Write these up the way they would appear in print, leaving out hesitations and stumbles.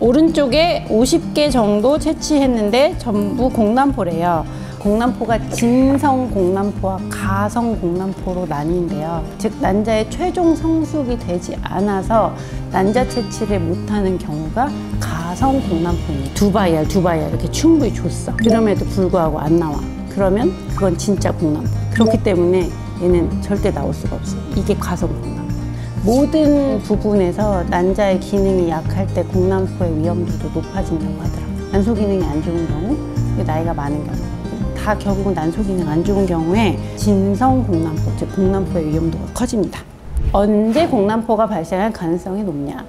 오른쪽에 50개 정도 채취했는데 전부 공남포래요. 공남포가 진성 공남포와 가성 공남포로 나뉜대요. 즉 난자의 최종 성숙이 되지 않아서 난자 채취를 못하는 경우가 가성 공남포입니다. 두바이알 이렇게 충분히 줬어. 그럼에도 불구하고 안 나와. 그러면 그건 진짜 공남포. 그렇기 때문에 얘는 절대 나올 수가 없어. 이게 가성 공남포. 모든 부분에서 난자의 기능이 약할 때 공남포의 위험도도 높아진다고 하더라고요. 난소 기능이 안 좋은 경우, 나이가 많은 경우, 다 결국은 난소 기능 안 좋은 경우에 진성 공남포, 즉 공남포의 위험도가 커집니다. 언제 공남포가 발생할 가능성이 높냐?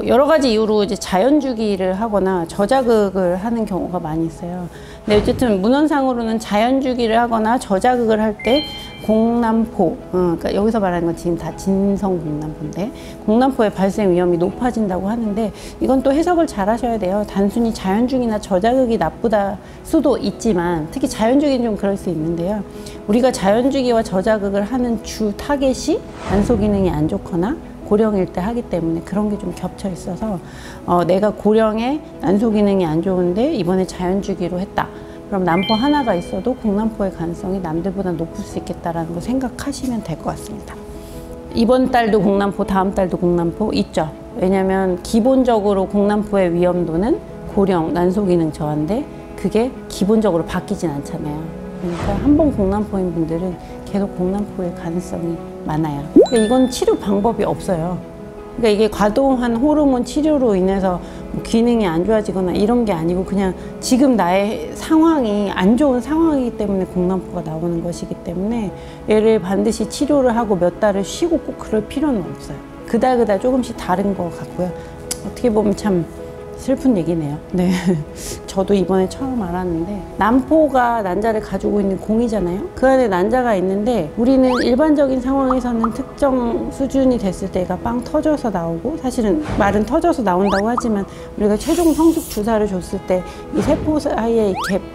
여러 가지 이유로 이제 자연주기를 하거나 저자극을 하는 경우가 많이 있어요. 근데 어쨌든 문헌상으로는 자연주기를 하거나 저자극을 할 때 공남포, 그러니까 여기서 말하는 건 지금 다 진성 공남포인데 공남포의 발생 위험이 높아진다고 하는데 이건 또 해석을 잘 하셔야 돼요. 단순히 자연주기나 저자극이 나쁘다 수도 있지만 특히 자연주기는 좀 그럴 수 있는데요. 우리가 자연주기와 저자극을 하는 주 타겟이 난소 기능이 안 좋거나 고령일 때 하기 때문에 그런 게 좀 겹쳐 있어서 내가 고령에 난소 기능이 안 좋은데 이번에 자연주기로 했다. 그럼 남포 하나가 있어도 공남포의 가능성이 남들보다 높을 수 있겠다라는 거 생각하시면 될 것 같습니다. 이번 달도 공남포, 다음 달도 공남포 있죠. 왜냐하면 기본적으로 공남포의 위험도는 고령, 난소 기능 저하인데 그게 기본적으로 바뀌진 않잖아요. 그러니까 한 번 공남포인 분들은 계속 공남포일 가능성이 많아요. 그러니까 이건 치료 방법이 없어요. 그러니까 이게 과도한 호르몬 치료로 인해서 기능이 안 좋아지거나 이런 게 아니고 그냥 지금 나의 상황이 안 좋은 상황이기 때문에 공남포가 나오는 것이기 때문에 얘를 반드시 치료를 하고 몇 달을 쉬고 꼭 그럴 필요는 없어요. 그달 조금씩 다른 것 같고요. 어떻게 보면 참 슬픈 얘기네요. 네, 저도 이번에 처음 알았는데 남포가 난자를 가지고 있는 공이잖아요. 그 안에 난자가 있는데 우리는 일반적인 상황에서는 특정 수준이 됐을 때 얘가 빵 터져서 나오고 사실은 말은 터져서 나온다고 하지만 우리가 최종 성숙 주사를 줬을 때 이 세포 사이에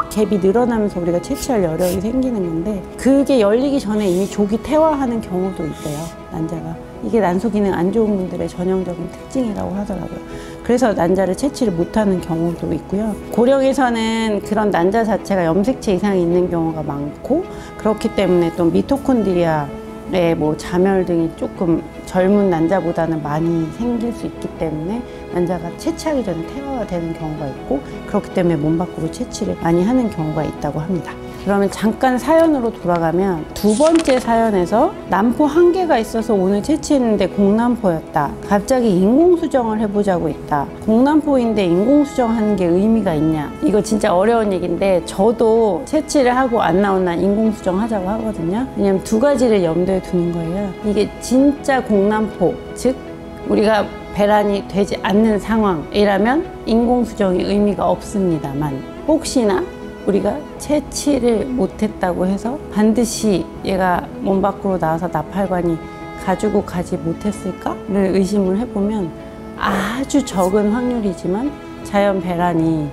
갭이 늘어나면서 우리가 채취할 여력이 생기는 건데 그게 열리기 전에 이미 조기 퇴화하는 경우도 있대요. 난자가. 이게 난소 기능 안 좋은 분들의 전형적인 특징이라고 하더라고요. 그래서 난자를 채취를 못하는 경우도 있고요. 고령에서는 그런 난자 자체가 염색체 이상이 있는 경우가 많고 그렇기 때문에 또 미토콘드리아의 뭐 자멸 등이 조금 젊은 난자보다는 많이 생길 수 있기 때문에 난자가 채취하기 전에 퇴화가 되는 경우가 있고 그렇기 때문에 몸 밖으로 채취를 많이 하는 경우가 있다고 합니다. 그러면 잠깐 사연으로 돌아가면 두 번째 사연에서 남포 한 개가 있어서 오늘 채취했는데 공남포였다. 갑자기 인공수정을 해보자고 했다. 공남포인데 인공수정하는 게 의미가 있냐. 이거 진짜 어려운 얘기인데 저도 채취를 하고 안 나온 날 인공수정 하자고 하거든요. 왜냐면 두 가지를 염두에 두는 거예요. 이게 진짜 공남포, 즉 우리가 배란이 되지 않는 상황이라면 인공수정이 의미가 없습니다만 혹시나 우리가 채취를 못했다고 해서 반드시 얘가 몸 밖으로 나와서 나팔관이 가지고 가지 못했을까를 의심을 해보면 아주 적은 확률이지만 자연 배란이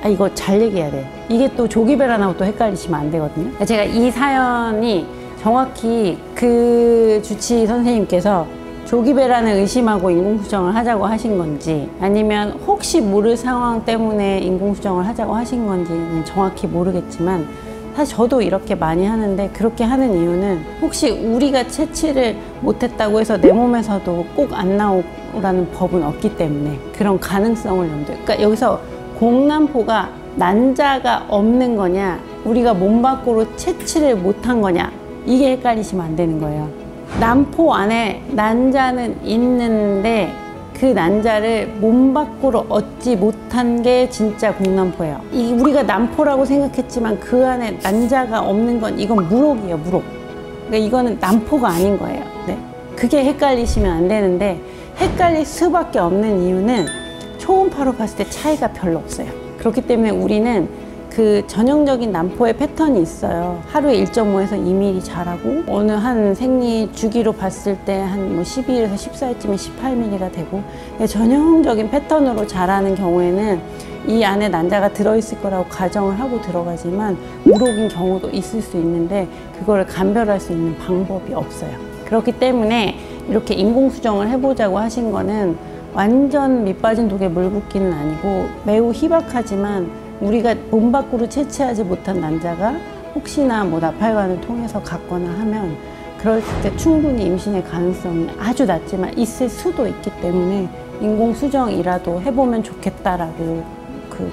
이거 잘 얘기해야 돼. 이게 또 조기 배란하고 또 헷갈리시면 안 되거든요. 제가 이 사연이 정확히 그 주치 선생님께서 조기 배란을 의심하고 인공수정을 하자고 하신 건지 아니면 혹시 모를 상황 때문에 인공수정을 하자고 하신 건지는 정확히 모르겠지만 사실 저도 이렇게 많이 하는데 그렇게 하는 이유는 혹시 우리가 채취를 못했다고 해서 내 몸에서도 꼭 안 나오라는 법은 없기 때문에 그런 가능성을 염두에 그러니까 여기서 공남포가 난자가 없는 거냐 우리가 몸 밖으로 채취를 못한 거냐 이게 헷갈리시면 안 되는 거예요. 남포 안에 난자는 있는데 그 난자를 몸 밖으로 얻지 못한 게 진짜 공남포예요. 우리가 남포라고 생각했지만 그 안에 난자가 없는 건 이건 무록이에요, 무록. 그러니까 이거는 남포가 아닌 거예요. 네. 그게 헷갈리시면 안 되는데 헷갈릴 수밖에 없는 이유는 초음파로 봤을 때 차이가 별로 없어요. 그렇기 때문에 우리는 그 전형적인 남포의 패턴이 있어요. 하루에 1.5에서 2mm 자라고 어느 한 생리 주기로 봤을 때 한 뭐 12일에서 14일쯤에 18mm가 되고 전형적인 패턴으로 자라는 경우에는 이 안에 난자가 들어있을 거라고 가정을 하고 들어가지만 무록인 경우도 있을 수 있는데 그거를 감별할 수 있는 방법이 없어요. 그렇기 때문에 이렇게 인공수정을 해보자고 하신 거는 완전 밑빠진 독에 물 붓기는 아니고 매우 희박하지만 우리가 몸 밖으로 채취하지 못한 난자가 혹시나 뭐 나팔관을 통해서 갔거나 하면 그럴 때 충분히 임신의 가능성이 아주 낮지만 있을 수도 있기 때문에 인공수정이라도 해보면 좋겠다라고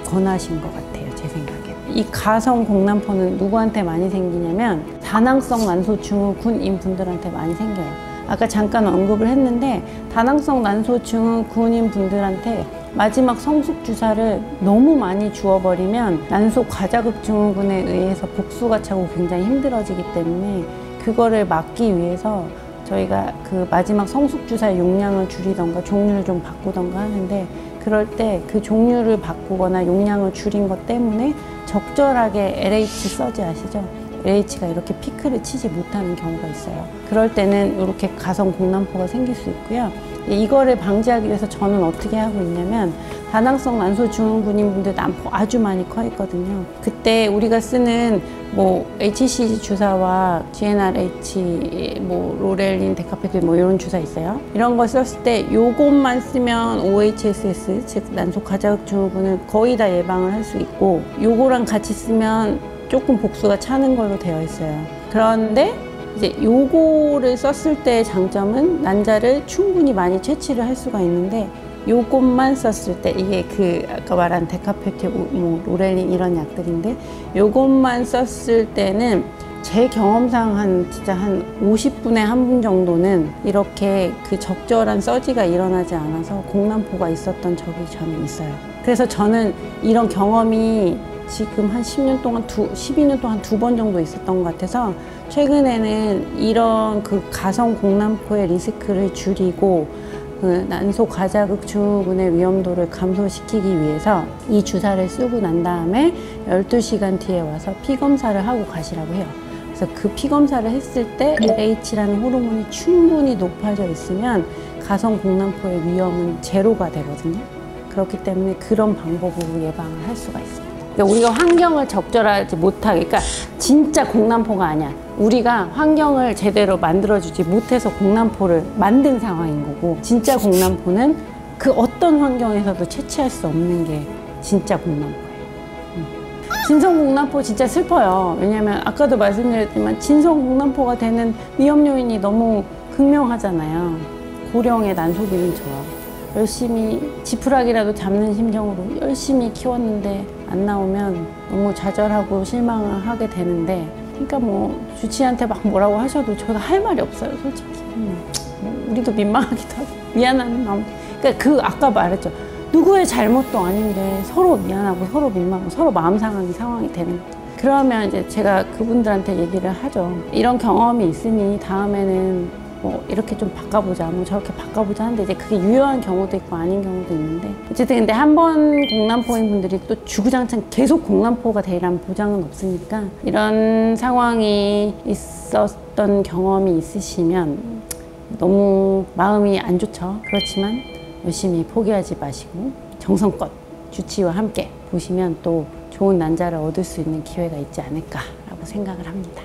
권하신 것 같아요, 제 생각에. 이 가성 공남포는 누구한테 많이 생기냐면 다낭성 난소 증후군인 분들한테 많이 생겨요. 아까 잠깐 언급을 했는데 다낭성 난소 증후군인 분들한테 마지막 성숙 주사를 너무 많이 주어버리면 난소 과자극 증후군에 의해서 복수가 차고 굉장히 힘들어지기 때문에 그거를 막기 위해서 저희가 그 마지막 성숙 주사의 용량을 줄이던가 종류를 좀 바꾸던가 하는데 그럴 때 그 종류를 바꾸거나 용량을 줄인 것 때문에 적절하게 LH 서지 아시죠? LH가 이렇게 피크를 치지 못하는 경우가 있어요. 그럴 때는 이렇게 가성 공남포가 생길 수 있고요. 이거를 방지하기 위해서 저는 어떻게 하고 있냐면 다낭성 난소 증후군인 분들 난포 아주 많이 커 있거든요. 그때 우리가 쓰는 뭐 HCG 주사와 GnRH, 뭐 로렐린, 데카페틸 뭐 이런 주사 있어요. 이런 거 썼을 때 요것만 쓰면 OHSS, 즉 난소 과자극 증후군을 거의 다 예방을 할 수 있고 요거랑 같이 쓰면 조금 복수가 차는 걸로 되어 있어요. 그런데 이제 요거를 썼을 때의 장점은 난자를 충분히 많이 채취를 할 수가 있는데 요것만 썼을 때 이게 아까 말한 데카페틸, 뭐 로렐린 이런 약들인데 요것만 썼을 때는 제 경험상 진짜 한 50분에 1분 정도는 이렇게 적절한 서지가 일어나지 않아서 공남포가 있었던 적이 저는 있어요. 그래서 저는 이런 경험이 지금 한 10년 동안 12년 동안 2번 정도 있었던 것 같아서 최근에는 이런 가성 공남포의 리스크를 줄이고 난소 과자극 증후군의 위험도를 감소시키기 위해서 이 주사를 쓰고 난 다음에 12시간 뒤에 와서 피 검사를 하고 가시라고 해요. 그래서 그 피 검사를 했을 때 LH라는 호르몬이 충분히 높아져 있으면 가성 공남포의 위험은 제로가 되거든요. 그렇기 때문에 그런 방법으로 예방을 할 수가 있습니다. 그러니까 우리가 환경을 적절하지 못하게, 그러니까 진짜 공남포가 아니야. 우리가 환경을 제대로 만들어주지 못해서 공남포를 만든 상황인 거고, 진짜 공남포는 그 어떤 환경에서도 채취할 수 없는 게 진짜 공남포예요. 진성 공남포 진짜 슬퍼요. 왜냐면 아까도 말씀드렸지만 진성 공남포가 되는 위험 요인이 너무 극명하잖아요. 고령의 난소 기능 저하. 열심히 지푸라기라도 잡는 심정으로 열심히 키웠는데 안 나오면 너무 좌절하고 실망을 하게 되는데, 그러니까 뭐 주치의한테 막 뭐라고 하셔도 저희가 할 말이 없어요, 솔직히. 우리도 민망하기도 하고 미안한 마음. 그러니까 아까 말했죠. 누구의 잘못도 아닌데 서로 미안하고 서로 민망하고 서로 마음 상하는 상황이 되는 거죠. 그러면 이제 제가 그분들한테 얘기를 하죠. 이런 경험이 있으니 다음에는 뭐 이렇게 좀 바꿔보자, 뭐 저렇게 바꿔보자 하는데 이제 그게 유효한 경우도 있고 아닌 경우도 있는데, 어쨌든 근데 한 번 공남포인 분들이 또 주구장창 계속 공남포가 되리라는 보장은 없으니까 이런 상황이 있었던 경험이 있으시면 너무 마음이 안 좋죠. 그렇지만 열심히 포기하지 마시고 정성껏 주치의와 함께 보시면 또 좋은 난자를 얻을 수 있는 기회가 있지 않을까라고 생각을 합니다.